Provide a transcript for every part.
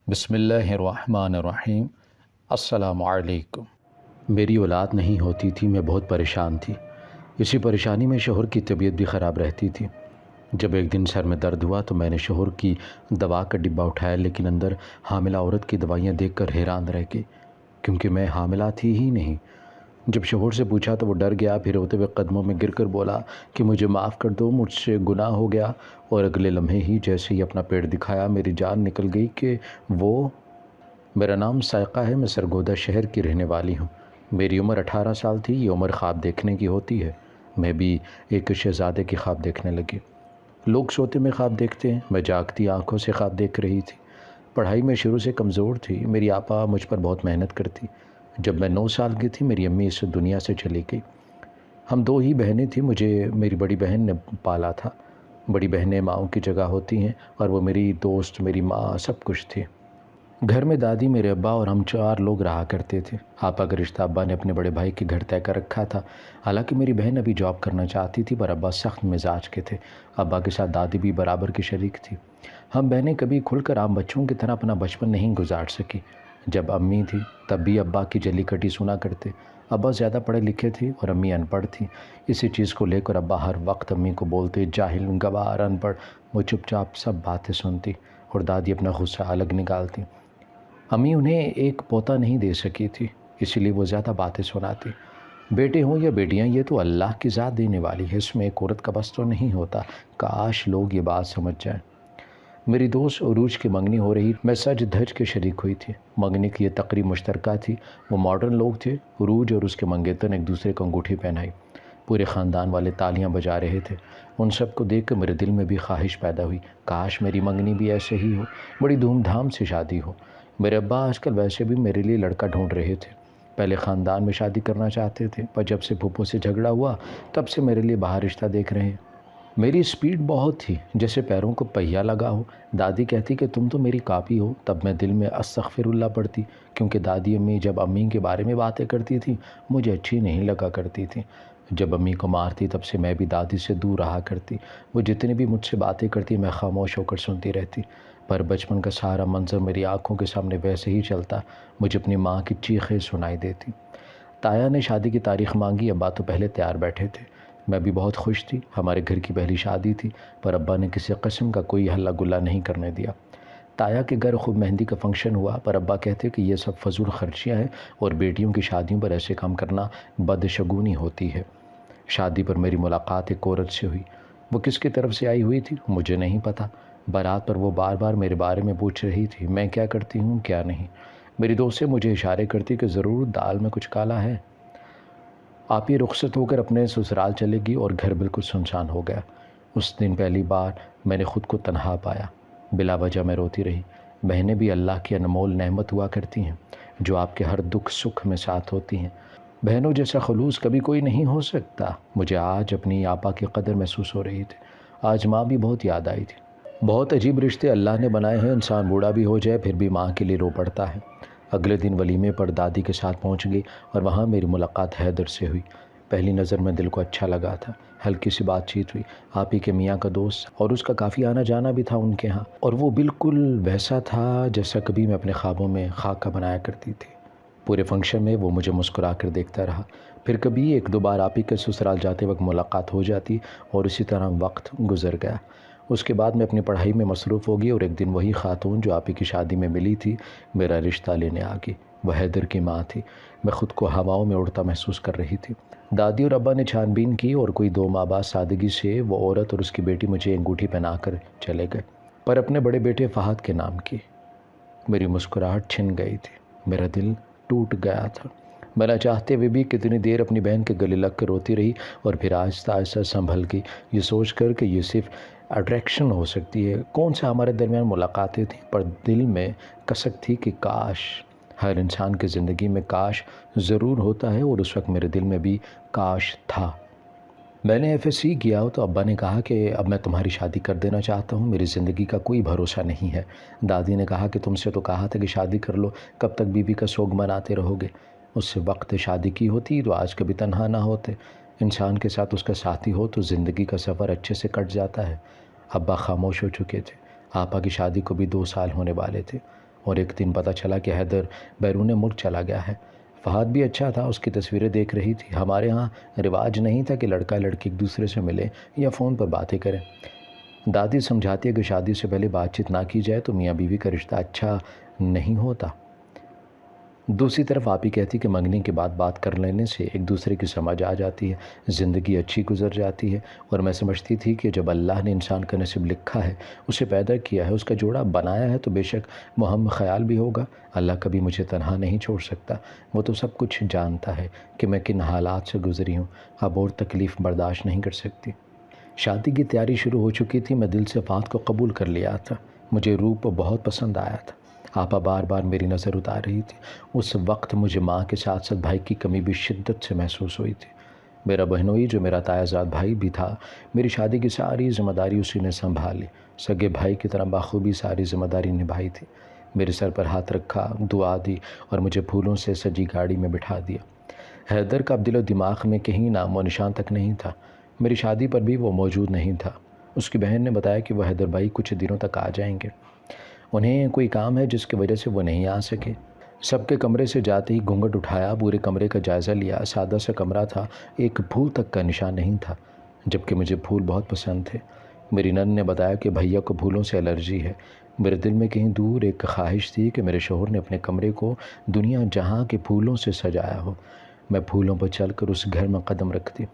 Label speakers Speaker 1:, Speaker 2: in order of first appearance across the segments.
Speaker 1: بسم اللہ الرحمن الرحیم۔ السلام علیکم۔ میری اولاد نہیں ہوتی تھی، میں بہت پریشان تھی۔ اسی پریشانی میں شوہر کی طبیعت بھی خراب رہتی تھی۔ جب ایک دن سر میں درد ہوا تو میں نے شوہر کی دوا کا ڈبہ اٹھایا، لیکن اندر حاملہ عورت کی دوائیاں دیکھ کر حیران رہ گئی، کیونکہ میں حاملہ تھی ہی نہیں۔ جب شوہر سے پوچھا تو وہ ڈر گیا، پھر روتے ہوئے قدموں میں گر کر بولا کہ مجھے معاف کر دو، مجھ سے گناہ ہو گیا۔ اور اگلے لمحے ہی جیسے ہی اپنا پیٹ دکھایا، میری جان نکل گئی کہ میرا نام سائقہ ہے، میں سرگودا شہر کی رہنے والی ہوں۔ میری عمر 18 سال تھی۔ یہ عمر خواب دیکھنے کی ہوتی ہے۔ میں بھی ایک شہزادے کی خواب دیکھنے لگی۔ لوگ سوتے میں خواب دیکھتے ہیں، میں جاگتی آنکھوں سے خواب دیکھ رہی تھی۔ پڑھائی میں شروع سے کمزور تھی۔ میری آپا مجھ پر بہت محنت کرتی۔ جب میں 9 سال کی تھی میری امی اس دنیا سے چلی گئی۔ ہم 2 ہی بہنیں تھیں، مجھے میری بڑی بہن نے پالا تھا۔ بڑی بہنیں ماؤں کی جگہ ہوتی ہیں، اور وہ میری دوست، میری ماں، سب کچھ تھی۔ گھر میں دادی، میرے ابا اور ہم 4 لوگ رہا کرتے تھے۔ آپا کا رشتہ ابا نے اپنے بڑے بھائی کے گھر طے کر رکھا تھا۔ حالانکہ میری بہن ابھی جاب کرنا چاہتی تھی، پر ابا سخت مزاج کے تھے۔ ابا کے ساتھ دادی بھی برابر کی شریک تھی۔ ہم بہنیں کبھی کھل کر عام بچوں کی طرح اپنا بچپن نہیں گزار سکی۔ جب امی تھی تب بھی ابا کی جلی کٹی سنا کرتے۔ ابا زیادہ پڑھے لکھے تھے اور امی ان پڑھ تھیں۔ اسی چیز کو لے کر ابا ہر وقت امی کو بولتے، جاہل، گنوار، ان پڑھ۔ وہ چپ چاپ سب باتیں سنتی اور دادی اپنا غصہ الگ نکالتی۔ امی انہیں ایک پوتا نہیں دے سکی تھی، اسی لیے وہ زیادہ باتیں سناتی۔ بیٹے ہوں یا بیٹیاں، یہ تو اللہ کی ذات دینے والی ہے، اس میں ایک عورت کا بس تو نہیں ہوتا۔ کاش لوگ یہ بات سمجھ جائیں۔ میری دوست عروج کی منگنی ہو رہی، میں سج دھج کے شریک ہوئی تھی۔ منگنی کی یہ تقریب مشترکہ تھی۔ وہ ماڈرن لوگ تھے۔ عروج اور اس کے منگیتر نے ایک دوسرے کو انگوٹھی پہنائی۔ پورے خاندان والے تالیاں بجا رہے تھے۔ ان سب کو دیکھ کر میرے دل میں بھی خواہش پیدا ہوئی، کاش میری منگنی بھی ایسے ہی ہو، بڑی دھوم دھام سے شادی ہو۔ میرے ابا آج کل ویسے بھی میرے لیے لڑکا ڈھونڈ رہے تھے۔ پہلے خاندان میں شادی کرنا چاہتے تھے، پر جب سے پھوپھو سے جھگڑا ہوا تب سے میرے لیے باہر رشتہ دیکھ رہے ہیں۔ میری سپیڈ بہت تھی، جیسے پیروں کو پہیا لگا ہو۔ دادی کہتی کہ تم تو میری کاپی ہو، تب میں دل میں استغفر اللہ پڑھتی، کیونکہ دادی امی جب امی کے بارے میں باتیں کرتی تھیں مجھے اچھی نہیں لگا کرتی تھیں۔ جب امی کو مارتی تب سے میں بھی دادی سے دور رہا کرتی۔ وہ جتنی بھی مجھ سے باتیں کرتی میں خاموش ہو کر سنتی رہتی، پر بچپن کا سارا منظر میری آنکھوں کے سامنے ویسے ہی چلتا۔ مجھے اپنی ماں کی چیخیں سنائی دیتی۔ تایا نے شادی کی تاریخ مانگی۔ ابا تو پہلے تیار بیٹھے تھے۔ میں بھی بہت خوش تھی۔ ہمارے گھر کی پہلی شادی تھی، پر ابا نے کسی قسم کا کوئی ہلا گلا نہیں کرنے دیا۔ تایا کے گھر خوب مہندی کا فنکشن ہوا، پر ابا کہتے کہ یہ سب فضول خرچیاں ہیں اور بیٹیوں کی شادیوں پر ایسے کام کرنا بدشگونی ہوتی ہے۔ شادی پر میری ملاقات ایک عورت سے ہوئی۔ وہ کس کی طرف سے آئی ہوئی تھی مجھے نہیں پتا۔ بارات پر وہ بار بار میرے بارے میں پوچھ رہی تھی، میں کیا کرتی ہوں کیا نہیں۔ میری دوست سے مجھے اشارے کرتی کہ ضرور دال میں کچھ کالا ہے۔ آپ یہ رخصت ہو کر اپنے سسرال چلے گی اور گھر بالکل سنسان ہو گیا۔ اس دن پہلی بار میں نے خود کو تنہا پایا۔ بلا وجہ میں روتی رہی۔ بہنیں بھی اللہ کی انمول نعمت ہوا کرتی ہیں، جو آپ کے ہر دکھ سکھ میں ساتھ ہوتی ہیں۔ بہنوں جیسا خلوص کبھی کوئی نہیں ہو سکتا۔ مجھے آج اپنی آپا کی قدر محسوس ہو رہی تھی۔ آج ماں بھی بہت یاد آئی تھی۔ بہت عجیب رشتے اللہ نے بنائے ہیں، انسان بوڑھا بھی ہو جائے پھر بھی ماں کے لیے رو پڑتا ہے۔ اگلے دن ولیمے پر دادی کے ساتھ پہنچ گئی اور وہاں میری ملاقات حیدر سے ہوئی۔ پہلی نظر میں دل کو اچھا لگا تھا۔ ہلکی سی بات چیت ہوئی۔ آپ ہی کے میاں کا دوست اور اس کا کافی آنا جانا بھی تھا ان کے ہاں، اور وہ بالکل ویسا تھا جیسا کبھی میں اپنے خوابوں میں خاکہ بنایا کرتی تھی۔ پورے فنکشن میں وہ مجھے مسکرا کر دیکھتا رہا۔ پھر کبھی 1-2 بار آپ ہی کے سسرال جاتے وقت ملاقات ہو جاتی اور اسی طرح وقت گزر گیا۔ اس کے بعد میں اپنی پڑھائی میں مصروف ہو گئی اور ایک دن وہی خاتون جو آپ ہی کی شادی میں ملی تھی میرا رشتہ لینے آ گئی۔ وہ حیدر کی ماں تھی۔ میں خود کو ہواؤں میں اڑتا محسوس کر رہی تھی۔ دادی اور ابا نے چھان بین کی اور کوئی 2 ماہ بعد سادگی سے وہ عورت اور اس کی بیٹی مجھے انگوٹھی پہنا کر چلے گئے، پر اپنے بڑے بیٹے فہد کے نام کی۔ میری مسکراہٹ چھن گئی تھی، میرا دل ٹوٹ گیا تھا۔ میں نہ چاہتے ہوئے بھی کتنی دیر اپنی بہن کے گلے لگ کر روتی رہی، اور پھر آہستہ آہستہ سنبھل گئی، یہ سوچ کر کہ یہ صرف اٹریکشن ہو سکتی ہے۔ کون سا ہمارے درمیان ملاقاتیں تھیں، پر دل میں کسک تھی کہ کاش ہر انسان کی زندگی میں کاش ضرور ہوتا ہے، اور اس وقت میرے دل میں بھی کاش تھا۔ میں نے FSC کیا تو ابا نے کہا کہ اب میں تمہاری شادی کر دینا چاہتا ہوں، میری زندگی کا کوئی بھروسہ نہیں ہے۔ دادی نے کہا کہ تم سے تو کہا تھا کہ شادی کر لو، کب تک بیوی کا سوگ مناتے رہو گے۔ اس سے وقت شادی کی ہوتی تو آج کبھی تنہا نہ ہوتے۔ انسان کے ساتھ اس کا ساتھی ہو تو زندگی کا سفر اچھے سے کٹ جاتا ہے۔ ابا خاموش ہو چکے تھے۔ آپا کی شادی کو بھی 2 سال ہونے والے تھے۔ اور ایک دن پتہ چلا کہ حیدر بیرون ملک چلا گیا ہے۔ فہد بھی اچھا تھا، اس کی تصویریں دیکھ رہی تھی۔ ہمارے ہاں رواج نہیں تھا کہ لڑکا لڑکی ایک دوسرے سے ملے یا فون پر باتیں کریں۔ دادی سمجھاتی ہے کہ شادی سے پہلے بات چیت نہ کی جائے تو میاں بیوی کا رشتہ اچھا نہیں ہوتا۔ دوسری طرف آپ ہی کہتی کہ منگنی کے بعد بات کر لینے سے ایک دوسرے کی سمجھ آ جاتی ہے، زندگی اچھی گزر جاتی ہے۔ اور میں سمجھتی تھی کہ جب اللہ نے انسان کا نصیب لکھا ہے، اسے پیدا کیا ہے، اس کا جوڑا بنایا ہے، تو بے شک وہ ہم خیال بھی ہوگا۔ اللہ کبھی مجھے تنہا نہیں چھوڑ سکتا، وہ تو سب کچھ جانتا ہے کہ میں کن حالات سے گزری ہوں، اب اور تکلیف برداشت نہیں کر سکتی۔ شادی کی تیاری شروع ہو چکی تھی، میں دل سے فہد کو قبول کر لیا تھا۔ مجھے روپ بہت پسند آیا تھا۔ آپا بار بار میری نظر اتار رہی تھی۔ اس وقت مجھے ماں کے ساتھ ساتھ بھائی کی کمی بھی شدت سے محسوس ہوئی تھی۔ میرا بہنوئی جو میرا تایا زاد بھائی بھی تھا، میری شادی کی ساری ذمہ داری اسی نے سنبھالی، سگے بھائی کی طرح بخوبی ساری ذمہ داری نبھائی تھی۔ میرے سر پر ہاتھ رکھا، دعا دی اور مجھے پھولوں سے سجی گاڑی میں بٹھا دیا۔ حیدر کا اب دل و دماغ میں کہیں نام و نشان تک نہیں تھا۔ میری شادی پر بھی وہ موجود نہیں تھا۔ اس کی بہن نے بتایا کہ وہ حیدر بھائی کچھ دنوں تک آ جائیں گے، انہیں کوئی کام ہے جس کی وجہ سے وہ نہیں آ سکے۔ سب کے کمرے سے جاتے ہی گھونگھٹ اٹھایا، پورے کمرے کا جائزہ لیا۔ سادہ سا کمرہ تھا، ایک پھول تک کا نشان نہیں تھا، جبکہ مجھے پھول بہت پسند تھے۔ میری نن نے بتایا کہ بھیا کو پھولوں سے الرجی ہے۔ میرے دل میں کہیں دور ایک خواہش تھی کہ میرے شوہر نے اپنے کمرے کو دنیا جہاں کے پھولوں سے سجایا ہو، میں پھولوں پر چل کر اس گھر میں قدم رکھتی۔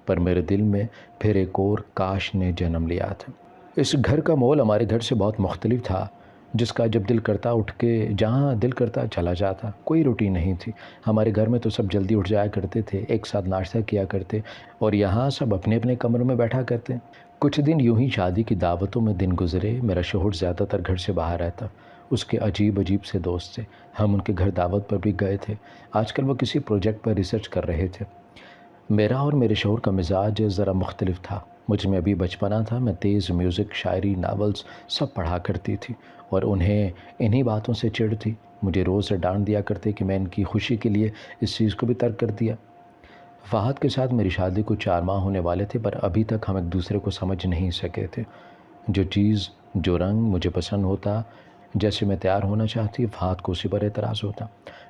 Speaker 1: پر میرے دل میں پھر ایک اور کاش نے جنم لیا تھا۔ اس گھر کا ماحول ہمارے گھر سے بہت مختلف تھا، جس کا جب دل کرتا اٹھ کے جہاں دل کرتا چلا جاتا، کوئی روٹین نہیں تھی۔ ہمارے گھر میں تو سب جلدی اٹھ جایا کرتے تھے، ایک ساتھ ناشتہ کیا کرتے، اور یہاں سب اپنے اپنے کمروں میں بیٹھا کرتے۔ کچھ دن یوں ہی شادی کی دعوتوں میں دن گزرے۔ میرا شوہر زیادہ تر گھر سے باہر رہتا، اس کے عجیب سے دوست تھے، ہم ان کے گھر دعوت پر بھی گئے تھے۔ آج کل وہ کسی پروجیکٹ پر ریسرچ کر رہے تھے۔ میرا اور میرے شوہر کا مزاج ذرا مختلف تھا۔ مجھ میں ابھی بچپنا تھا، میں تیز میوزک، شاعری، ناولز سب پڑھا کرتی تھی، اور انہیں انہی باتوں سے چڑ تھی۔ مجھے روز ڈانٹ دیا کرتے کہ میں ان کی خوشی کے لیے اس چیز کو بھی ترک کر دیا۔ فہد کے ساتھ میری شادی کو 4 ماہ ہونے والے تھے، پر ابھی تک ہم ایک دوسرے کو سمجھ نہیں سکے تھے۔ جو چیز، جو رنگ مجھے پسند ہوتا، جیسے میں تیار ہونا چاہتی، فہد کو اسی پر اعتراض ہوتا۔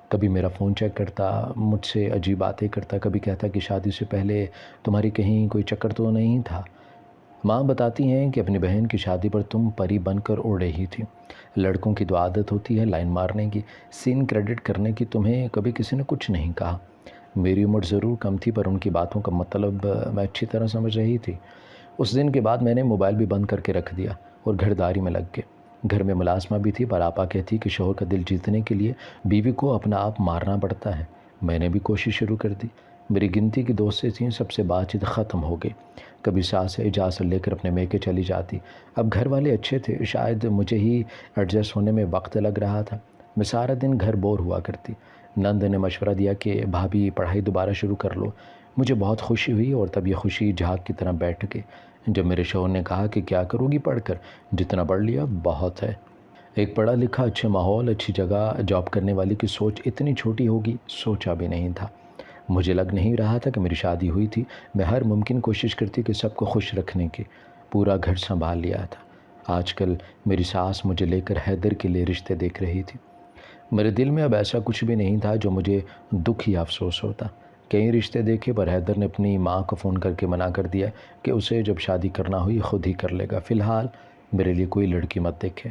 Speaker 1: کبھی میرا فون چیک کرتا، مجھ سے عجیب باتیں کرتا، کبھی کہتا کہ شادی سے پہلے تمہاری کہیں کوئی چکر تو نہیں تھا۔ ماں بتاتی ہیں کہ اپنی بہن کی شادی پر تم پری بن کر اڑ رہی تھی۔ لڑکوں کی تو عادت ہوتی ہے لائن مارنے کی، سین کریڈٹ کرنے کی، تمہیں کبھی کسی نے کچھ نہیں کہا۔ میری عمر ضرور کم تھی، پر ان کی باتوں کا مطلب میں اچھی طرح سمجھ رہی تھی۔ اس دن کے بعد میں نے موبائل بھی بند کر کے رکھ دیا اور گھرداری میں لگ گئے۔ گھر میں ملازمہ بھی تھی، پر آپا کہتی کہ شوہر کا دل جیتنے کے لیے بیوی کو اپنا آپ مارنا پڑتا ہے۔ میں نے بھی کوشش شروع کر دی۔ میری گنتی کی دوستیں تھیں، سب سے بات چیت ختم ہو گئی۔ کبھی ساس سے اجازت لے کر اپنے میکے چلی جاتی۔ اب گھر والے اچھے تھے، شاید مجھے ہی ایڈجسٹ ہونے میں وقت لگ رہا تھا۔ میں سارا دن گھر بور ہوا کرتی۔ نند نے مشورہ دیا کہ بھابھی پڑھائی دوبارہ شروع کر لو۔ مجھے بہت خوشی ہوئی، اور تب یہ خوشی جھاگ کی طرح بیٹھ گئی جب میرے شوہر نے کہا کہ کیا کرو گی پڑھ کر، جتنا پڑھ لیا بہت ہے۔ ایک پڑھا لکھا، اچھے ماحول، اچھی جگہ جاب کرنے والی کی سوچ اتنی چھوٹی ہوگی، سوچا بھی نہیں تھا۔ مجھے لگ نہیں رہا تھا کہ میری شادی ہوئی تھی۔ میں ہر ممکن کوشش کرتی کہ سب کو خوش رکھنے کی، پورا گھر سنبھال لیا تھا۔ آج کل میری ساس مجھے لے کر حیدر کے لیے رشتے دیکھ رہی تھی۔ میرے دل میں اب ایسا کچھ بھی نہیں تھا جو مجھے دکھ یا افسوس ہوتا۔ کئی رشتے دیکھے، پر حیدر نے اپنی ماں کو فون کر کے منع کر دیا کہ اسے جب شادی کرنا ہوئی خود ہی کر لے گا، فی الحال میرے لیے کوئی لڑکی مت دیکھے۔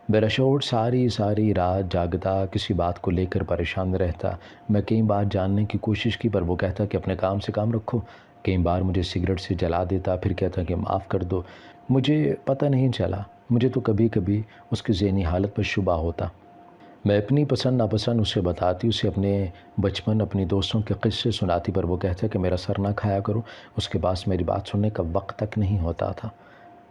Speaker 1: میرا شوہر ساری رات جاگتا، کسی بات کو لے کر پریشان رہتا۔ میں کئی بار جاننے کی کوشش کی، پر وہ کہتا کہ اپنے کام سے کام رکھو۔ کئی بار مجھے سگریٹ سے جلا دیتا، پھر کہتا کہ معاف کر دو۔ مجھے پتہ نہیں چلا، مجھے تو کبھی کبھی اس کی ذہنی حالت پر شبہ ہوتا۔ میں اپنی پسند ناپسند اسے بتاتی، اسے اپنے بچپن، اپنی دوستوں کے قصے سناتی، پر وہ کہتا کہ میرا سر نہ کھایا کرو۔ اس کے پاس میری بات سننے کا وقت تک نہیں ہوتا تھا۔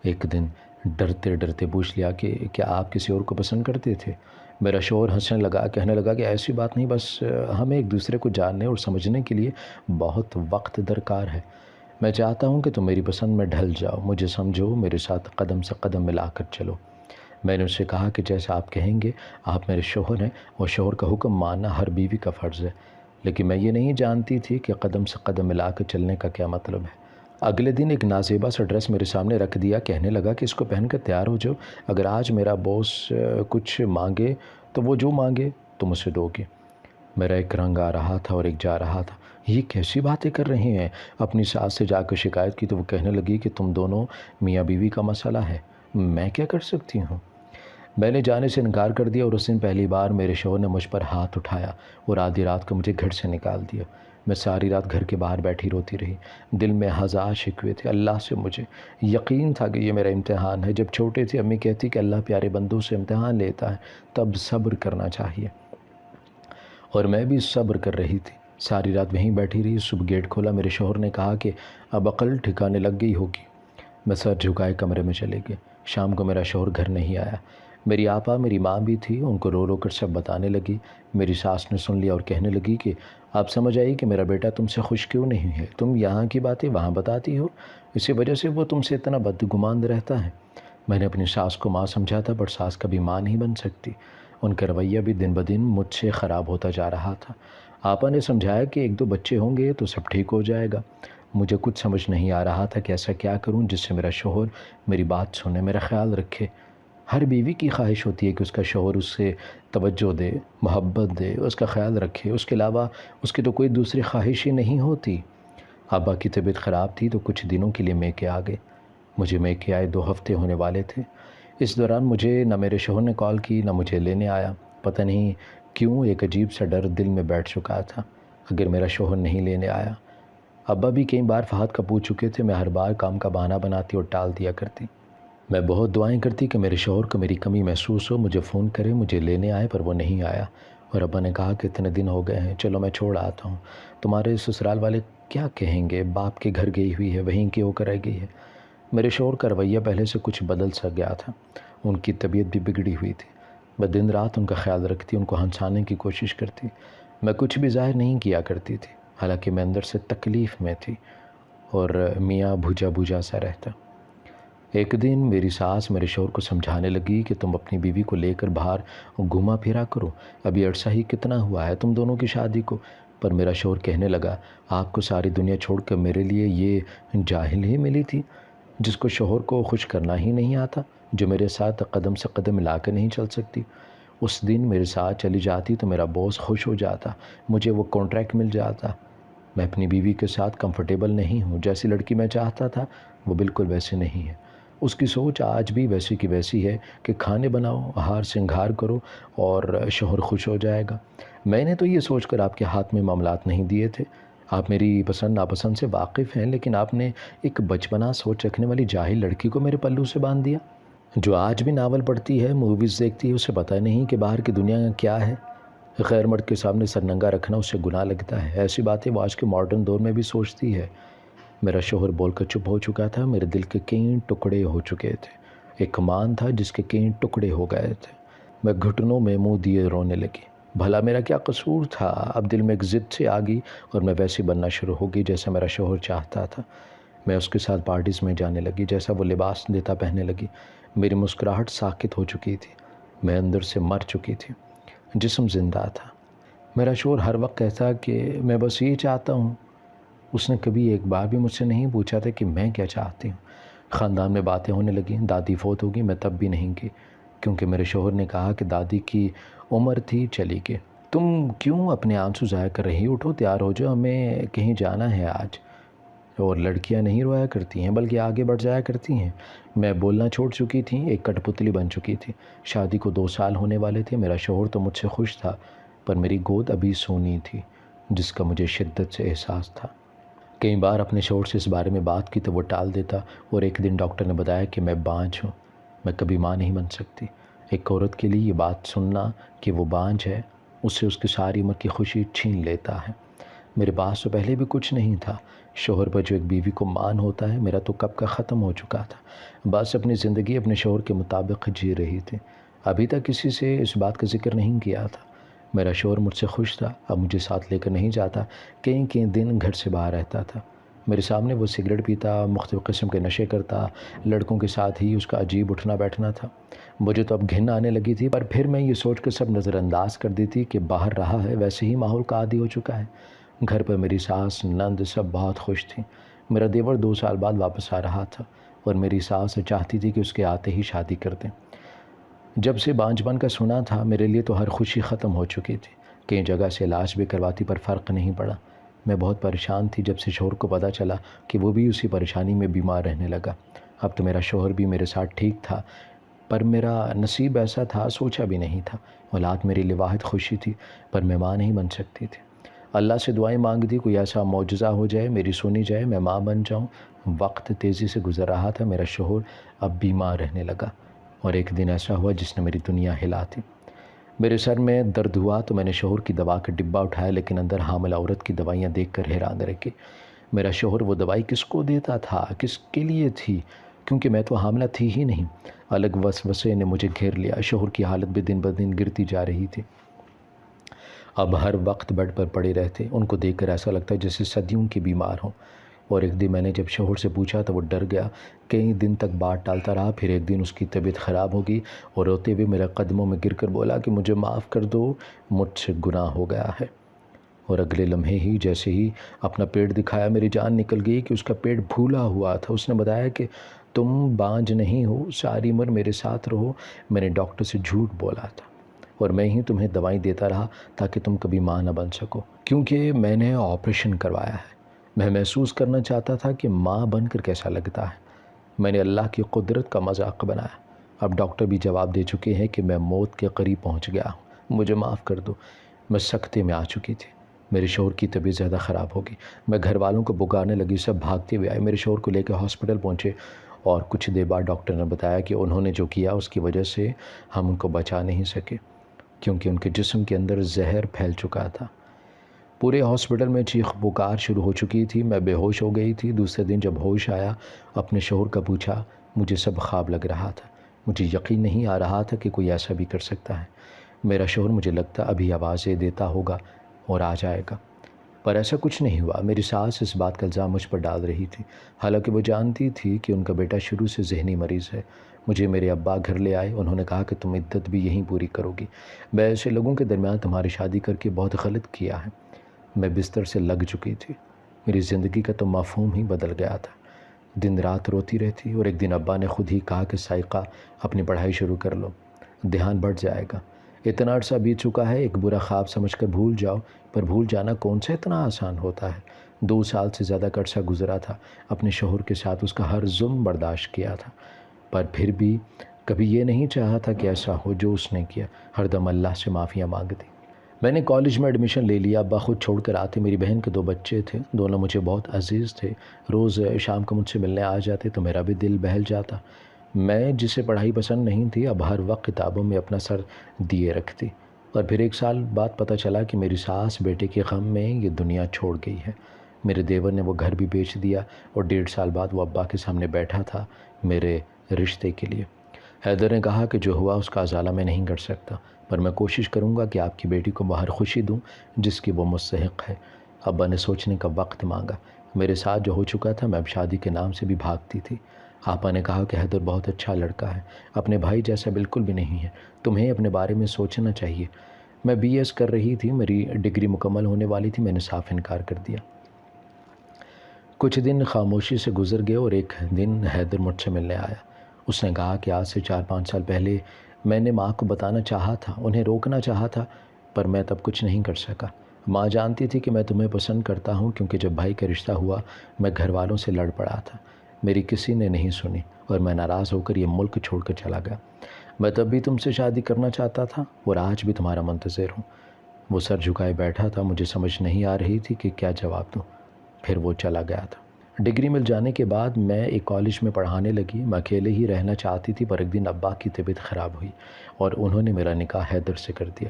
Speaker 1: ایک دن ڈرتے ڈرتے پوچھ لیا کہ کیا آپ کسی اور کو پسند کرتے تھے؟ میرا شوہر ہنسنے لگا، کہنے لگا کہ ایسی بات نہیں، بس ہمیں ایک دوسرے کو جاننے اور سمجھنے کے لیے بہت وقت درکار ہے۔ میں چاہتا ہوں کہ تم میری پسند میں ڈھل جاؤ، مجھے سمجھو، میرے ساتھ قدم سے قدم ملا کر چلو۔ میں نے اس سے کہا کہ جیسا آپ کہیں گے، آپ میرے شوہر ہیں، اور شوہر کا حکم ماننا ہر بیوی کا فرض ہے۔ لیکن میں یہ نہیں جانتی تھی کہ قدم سے قدم ملا کر چلنے کا کیا مطلب ہے۔ اگلے دن ایک نازیبا سا ڈریس میرے سامنے رکھ دیا، کہنے لگا کہ اس کو پہن کر تیار ہو جاؤ، اگر آج میرا باس کچھ مانگے تو وہ جو مانگے تم اسے دو گے۔ میرا ایک رنگ آ رہا تھا اور ایک جا رہا تھا، یہ کیسی باتیں کر رہے ہیں؟ اپنی ساس سے جا کر شکایت کی تو وہ کہنے لگی کہ تم دونوں میاں بیوی کا مسئلہ ہے، میں کیا کر سکتی ہوں؟ میں نے جانے سے انکار کر دیا اور اس دن پہلی بار میرے شوہر نے مجھ پر ہاتھ اٹھایا اور آدھی رات کو مجھے گھر سے نکال دیا۔ میں ساری رات گھر کے باہر بیٹھی روتی رہی، دل میں ہزار شکوے تھے۔ اللہ سے مجھے یقین تھا کہ یہ میرا امتحان ہے۔ جب چھوٹے تھے امی کہتی کہ اللہ پیارے بندوں سے امتحان لیتا ہے، تب صبر کرنا چاہیے، اور میں بھی صبر کر رہی تھی۔ ساری رات وہیں بیٹھی رہی۔ صبح گیٹ کھولا، میرے شوہر نے کہا کہ اب عقل ٹھکانے لگ گئی ہوگی۔ میں سر جھکائے کمرے میں چلے گئے۔ شام کو میرا شوہر گھر نہیں آیا۔ میری آپا، میری ماں بھی تھی، ان کو رو رو کر سب بتانے لگی۔ میری ساس نے سن لیا اور کہنے لگی کہ آپ سمجھ آئی کہ میرا بیٹا تم سے خوش کیوں نہیں ہے، تم یہاں کی باتیں وہاں بتاتی ہو، اسی وجہ سے وہ تم سے اتنا بدگمان رہتا ہے۔ میں نے اپنی ساس کو ماں سمجھا تھا، پر ساس کبھی ماں نہیں بن سکتی۔ ان کا رویہ بھی دن بدن مجھ سے خراب ہوتا جا رہا تھا۔ آپا نے سمجھایا کہ ایک دو بچے ہوں گے تو سب ٹھیک ہو جائے گا۔ مجھے کچھ سمجھ نہیں آ رہا تھا کہ ایسا کیا کروں جس سے میرا شوہر میری بات سنے، میرا خیال رکھے۔ ہر بیوی کی خواہش ہوتی ہے کہ اس کا شوہر اس سے توجہ دے، محبت دے، اس کا خیال رکھے، اس کے علاوہ اس کی تو کوئی دوسری خواہش ہی نہیں ہوتی۔ ابا کی طبیعت خراب تھی تو کچھ دنوں کے لیے میکے آ گئے۔ مجھے میکے آئے 2 ہفتے ہونے والے تھے۔ اس دوران مجھے نہ میرے شوہر نے کال کی نہ مجھے لینے آیا۔ پتہ نہیں کیوں ایک عجیب سا ڈر دل میں بیٹھ چکا تھا، اگر میرا شوہر نہیں لینے آیا۔ ابا بھی کئی بار فہد کا پوچھ چکے تھے، میں ہر بار کام کا بہانہ بناتی اور ٹال دیا کرتی۔ میں بہت دعائیں کرتی کہ میرے شوہر کو میری کمی محسوس ہو، مجھے فون کرے، مجھے لینے آئے، پر وہ نہیں آیا۔ اور ابا نے کہا کہ اتنے دن ہو گئے ہیں، چلو میں چھوڑ آتا ہوں، تمہارے سسرال والے کیا کہیں گے، باپ کے گھر گئی ہوئی ہے، وہیں کی ہو کر رہ گئی ہے۔ میرے شوہر کا رویہ پہلے سے کچھ بدل سا گیا تھا، ان کی طبیعت بھی بگڑی ہوئی تھی۔ میں دن رات ان کا خیال رکھتی، ان کو ہنسانے کی کوشش کرتی۔ میں کچھ بھی ظاہر نہیں کیا کرتی تھی، حالانکہ میں اندر سے تکلیف میں تھی اور میاں بھوجا بھوجا سا رہتا۔ ایک دن میری ساس میرے شوہر کو سمجھانے لگی کہ تم اپنی بیوی کو لے کر باہر گھوما پھرا کرو، ابھی عرصہ ہی کتنا ہوا ہے تم دونوں کی شادی کو۔ پر میرا شوہر کہنے لگا، آپ کو ساری دنیا چھوڑ کر میرے لیے یہ جاہل ہی ملی تھی جس کو شوہر کو خوش کرنا ہی نہیں آتا، جو میرے ساتھ قدم سے قدم ملا کر نہیں چل سکتی۔ اس دن میرے ساتھ چلی جاتی تو میرا باس خوش ہو جاتا، مجھے وہ کانٹریکٹ مل جاتا۔ میں اپنی بیوی کے ساتھ کمفرٹیبل نہیں ہوں، جیسی لڑکی میں چاہتا تھا وہ بالکل ویسے نہیں ہے۔ اس کی سوچ آج بھی ویسی کی ویسی ہے کہ کھانے بناؤ، ہار سنگھار کرو اور شوہر خوش ہو جائے گا۔ میں نے تو یہ سوچ کر آپ کے ہاتھ میں معاملات نہیں دیے تھے، آپ میری پسند ناپسند سے واقف ہیں، لیکن آپ نے ایک بچپنا سوچ رکھنے والی جاہل لڑکی کو میرے پلو سے باندھ دیا، جو آج بھی ناول پڑھتی ہے، موویز دیکھتی ہے، اسے پتہ نہیں کہ باہر کی دنیا کیا ہے۔ غیر مرد کے سامنے سر ننگا رکھنا اسے گناہ لگتا ہے، ایسی باتیں وہ آج کے ماڈرن دور میں بھی سوچتی ہے۔ میرا شوہر بول کر چپ ہو چکا تھا، میرے دل کے کئی ٹکڑے ہو چکے تھے، ایک کمان تھا جس کے کئی ٹکڑے ہو گئے تھے۔ میں گھٹنوں میں منہ دیے رونے لگی، بھلا میرا کیا قصور تھا؟ اب دل میں ایک ضد سے آ گئی اور میں ویسی بننا شروع ہو گئی جیسا میرا شوہر چاہتا تھا۔ میں اس کے ساتھ پارٹیز میں جانے لگی، جیسا وہ لباس دیتا پہننے لگی۔ میری مسکراہٹ ساکت ہو چکی تھی، میں اندر سے مر چکی تھی، جسم زندہ تھا۔ میرا شوہر ہر وقت کہتا کہ میں بس یہ چاہتا ہوں، اس نے کبھی ایک بار بھی مجھ سے نہیں پوچھا تھا کہ میں کیا چاہتی ہوں۔ خاندان میں باتیں ہونے لگیں، دادی فوت ہوگی، میں تب بھی نہیں گئی، کیونکہ میرے شوہر نے کہا کہ دادی کی عمر تھی، چلی گئی۔ تم کیوں اپنے آنسو ضائع کر رہی، اٹھو تیار ہو جاؤ، ہمیں کہیں جانا ہے آج۔ اور لڑکیاں نہیں رویا کرتی ہیں بلکہ آگے بڑھ جایا کرتی ہیں۔ میں بولنا چھوڑ چکی تھی، ایک کٹ پتلی بن چکی تھی۔ شادی کو 2 سال ہونے والے تھے، میرا شوہر تو مجھ سے خوش تھا، پر میری گود ابھی سونی تھی، جس کا مجھے شدت سے احساس تھا۔ کئی بار اپنے شوہر سے اس بارے میں بات کی تو وہ ٹال دیتا، اور ایک دن ڈاکٹر نے بتایا کہ میں بانجھ ہوں، میں کبھی ماں نہیں بن سکتی۔ ایک عورت کے لیے یہ بات سننا کہ وہ بانجھ ہے، اس سے اس کی ساری عمر کی خوشی چھین لیتا ہے۔ میرے پاس تو پہلے بھی کچھ نہیں تھا، شوہر پر جو ایک بیوی کو مان ہوتا ہے، میرا تو کب کا ختم ہو چکا تھا۔ بس اپنی زندگی اپنے شوہر کے مطابق جی رہی تھی، ابھی تک کسی سے اس بات کا ذکر نہیں کیا تھا۔ میرا شوہر مجھ سے خوش تھا، اب مجھے ساتھ لے کر نہیں جاتا، کئی دن گھر سے باہر رہتا تھا۔ میرے سامنے وہ سگریٹ پیتا، مختلف قسم کے نشے کرتا، لڑکوں کے ساتھ ہی اس کا عجیب اٹھنا بیٹھنا تھا۔ مجھے تو اب گھن آنے لگی تھی، پر پھر میں یہ سوچ کر سب نظر انداز کر دیتی کہ باہر رہا ہے ویسے ہی ماحول کا عادی ہو چکا ہے۔ گھر پر میری ساس، نند سب بہت خوش تھیں۔ میرا دیور 2 سال بعد واپس آ رہا تھا اور میری ساس چاہتی تھی کہ اس کے آتے ہی شادی کر دیں۔ جب سے بانجھ بن کا سنا تھا میرے لیے تو ہر خوشی ختم ہو چکی تھی۔ کئی جگہ سے علاج بھی کرواتی پر فرق نہیں پڑا۔ میں بہت پریشان تھی جب سے شوہر کو پتہ چلا کہ وہ بھی اسی پریشانی میں بیمار رہنے لگا۔ اب تو میرا شوہر بھی میرے ساتھ ٹھیک تھا، پر میرا نصیب ایسا تھا سوچا بھی نہیں تھا۔ اولاد میرے لیے واحد خوشی تھی، پر میں ماں نہیں بن سکتی تھی۔ اللہ سے دعائیں مانگتی کوئی ایسا معجزہ ہو جائے، میری سنی جائے، میں ماں بن جاؤں۔ وقت تیزی سے گزر رہا تھا، میرا شوہر اب بیمار رہنے لگا، اور ایک دن ایسا ہوا جس نے میری دنیا ہلا دی۔ میرے سر میں درد ہوا تو میں نے شوہر کی دوا کا ڈبہ اٹھایا، لیکن اندر حاملہ عورت کی دوائیاں دیکھ کر حیران رہ گئی۔ میرا شوہر وہ دوائی کس کو دیتا تھا، کس کے لیے تھی؟ کیونکہ میں تو حاملہ تھی ہی نہیں۔ الگ وسوسے نے مجھے گھیر لیا۔ شوہر کی حالت بھی دن بدن گرتی جا رہی تھی۔ اب ہر وقت بیڈ پر پڑے رہتے، ان کو دیکھ کر ایسا لگتا ہے جیسے صدیوں کے بیمار ہوں۔ اور ایک دن میں نے جب شوہر سے پوچھا تو وہ ڈر گیا۔ کئی دن تک بات ٹالتا رہا، پھر ایک دن اس کی طبیعت خراب ہو گئی اور روتے ہوئے میرے قدموں میں گر کر بولا کہ مجھے معاف کر دو، مجھ سے گناہ ہو گیا ہے۔ اور اگلے لمحے ہی جیسے ہی اپنا پیٹ دکھایا میری جان نکل گئی کہ اس کا پیٹ پھولا ہوا تھا۔ اس نے بتایا کہ تم بانجھ نہیں ہو، ساری عمر میرے ساتھ رہو۔ میں نے ڈاکٹر سے جھوٹ بولا تھا اور میں ہی تمہیں دوائی دیتا رہا تاکہ تم کبھی ماں نہ بن سکو، کیونکہ میں نے آپریشن کروایا ہے۔ میں محسوس کرنا چاہتا تھا کہ ماں بن کر کیسا لگتا ہے۔ میں نے اللہ کی قدرت کا مذاق بنایا۔ اب ڈاکٹر بھی جواب دے چکے ہیں کہ میں موت کے قریب پہنچ گیا ہوں، مجھے معاف کر دو۔ میں سکتے میں آ چکی تھی۔ میرے شوہر کی طبیعت زیادہ خراب ہو گئی۔ میں گھر والوں کو پکارنے لگی، سب بھاگتے ہوئے آئے، میرے شوہر کو لے کے ہاسپٹل پہنچے، اور کچھ دیر بعد ڈاکٹر نے بتایا کہ انہوں نے جو کیا اس کی وجہ سے ہم ان کو بچا نہیں سکے، کیونکہ ان کے جسم کے اندر زہر پھیل چکا تھا۔ پورے ہاسپٹل میں چیخ پکار شروع ہو چکی تھی۔ میں بے ہوش ہو گئی تھی۔ دوسرے دن جب ہوش آیا، اپنے شوہر کا پوچھا، مجھے سب خواب لگ رہا تھا۔ مجھے یقین نہیں آ رہا تھا کہ کوئی ایسا بھی کر سکتا ہے۔ میرا شوہر مجھے لگتا ابھی آوازیں دیتا ہوگا اور آ جائے گا، پر ایسا کچھ نہیں ہوا۔ میری ساس اس بات کا الزام مجھ پر ڈال رہی تھی، حالانکہ وہ جانتی تھی کہ ان کا بیٹا شروع سے ذہنی مریض ہے۔ مجھے میرے ابا گھر لے آئے، انہوں نے کہا کہ تم عدت بھی یہیں پوری کرو گی۔ میں ایسے لوگوں کے درمیان تمہاری شادی کر کے بہت غلط کیا ہے۔ میں بستر سے لگ چکی تھی، میری زندگی کا تو مفہوم ہی بدل گیا تھا۔ دن رات روتی رہتی، اور ایک دن ابا نے خود ہی کہا کہ سائقہ اپنی پڑھائی شروع کر لو، دھیان بڑھ جائے گا۔ اتنا عرصہ بیت چکا ہے، ایک برا خواب سمجھ کر بھول جاؤ، پر بھول جانا کون سا اتنا آسان ہوتا ہے۔ 2 سال سے زیادہ کا عرصہ گزرا تھا، اپنے شوہر کے ساتھ اس کا ہر ظلم برداشت کیا تھا، پر پھر بھی کبھی یہ نہیں چاہا تھا کہ ایسا ہو جو اس نے کیا۔ ہر دم اللہ سے معافیاں مانگتی۔ میں نے کالج میں ایڈمیشن لے لیا، ابا خود چھوڑ کر آتے۔ میری بہن کے 2 بچے تھے، دونوں مجھے بہت عزیز تھے۔ روز شام کو مجھ سے ملنے آ جاتے تو میرا بھی دل بہل جاتا۔ میں جسے پڑھائی پسند نہیں تھی، اب ہر وقت کتابوں میں اپنا سر دیے رکھتی۔ اور پھر 1 سال بعد پتہ چلا کہ میری ساس بیٹے کے غم میں یہ دنیا چھوڑ گئی ہے۔ میرے دیور نے وہ گھر بھی بیچ دیا، اور 1.5 سال بعد وہ ابا کے سامنے بیٹھا تھا میرے رشتے کے لیے۔ حیدر نے کہا کہ جو ہوا اس کا ازالہ میں نہیں کر سکتا، پر میں کوشش کروں گا کہ آپ کی بیٹی کو باہر خوشی دوں جس کی وہ مستحق ہے۔ ابا نے سوچنے کا وقت مانگا۔ میرے ساتھ جو ہو چکا تھا، میں اب شادی کے نام سے بھی بھاگتی تھی۔ آپا نے کہا کہ حیدر بہت اچھا لڑکا ہے، اپنے بھائی جیسا بالکل بھی نہیں ہے، تمہیں اپنے بارے میں سوچنا چاہیے۔ میں بی ایس کر رہی تھی، میری ڈگری مکمل ہونے والی تھی، میں نے صاف انکار کر دیا۔ کچھ دن خاموشی سے گزر گئے، اور ایک دن حیدر مجھ سے ملنے آیا۔ اس نے کہا کہ آج سے 4-5 سال پہلے میں نے ماں کو بتانا چاہا تھا، انہیں روکنا چاہا تھا، پر میں تب کچھ نہیں کر سکا۔ ماں جانتی تھی کہ میں تمہیں پسند کرتا ہوں، کیونکہ جب بھائی کا رشتہ ہوا میں گھر والوں سے لڑ پڑا تھا۔ میری کسی نے نہیں سنی، اور میں ناراض ہو کر یہ ملک چھوڑ کر چلا گیا۔ میں تب بھی تم سے شادی کرنا چاہتا تھا، اور آج بھی تمہارا منتظر ہوں۔ وہ سر جھکائے بیٹھا تھا، مجھے سمجھ نہیں آ رہی تھی کہ کیا جواب دوں۔ پھر وہ چلا گیا تھا۔ ڈگری مل جانے کے بعد میں ایک کالج میں پڑھانے لگی۔ میں اکیلے ہی رہنا چاہتی تھی، پر ایک دن ابا کی طبیعت خراب ہوئی، اور انہوں نے میرا نکاح حیدر سے کر دیا۔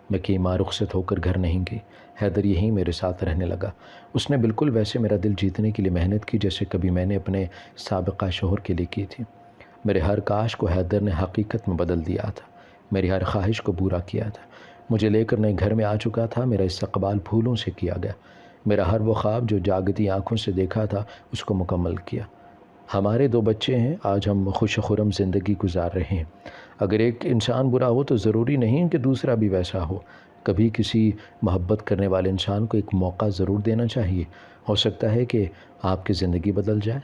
Speaker 1: میں کئی ماہ رخصت ہو کر گھر نہیں گئی۔ حیدر یہیں میرے ساتھ رہنے لگا۔ اس نے بالکل ویسے میرا دل جیتنے کے لیے محنت کی جیسے کبھی میں نے اپنے سابقہ شوہر کے لیے کی تھی۔ میرے ہر کاش کو حیدر نے حقیقت میں بدل دیا تھا، میری ہر خواہش کو پورا کیا تھا۔ مجھے لے کر نئے گھر میں آ چکا تھا، میرا استقبال پھولوں سے کیا گیا۔ میرا ہر وہ خواب جو جاگتی آنکھوں سے دیکھا تھا اس کو مکمل کیا۔ ہمارے 2 بچے ہیں، آج ہم خوش و خرم زندگی گزار رہے ہیں۔ اگر ایک انسان برا ہو تو ضروری نہیں کہ دوسرا بھی ویسا ہو۔ کبھی کسی محبت کرنے والے انسان کو ایک موقع ضرور دینا چاہیے، ہو سکتا ہے کہ آپ کی زندگی بدل جائے۔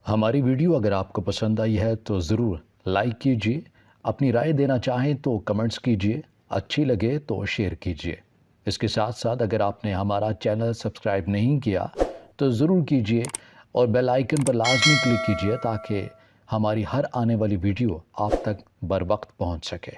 Speaker 1: ہماری ویڈیو اگر آپ کو پسند آئی ہے تو ضرور لائک کیجیے، اپنی رائے دینا چاہیں تو کمنٹس کیجیے، اچھی لگے تو شیئر کیجیے۔ اس کے ساتھ ساتھ اگر آپ نے ہمارا چینل سبسکرائب نہیں کیا تو ضرور کیجیے اور بیل آئیکن پر لازمی کلک کیجیے تاکہ ہماری ہر آنے والی ویڈیو آپ تک بر وقت پہنچ سکے۔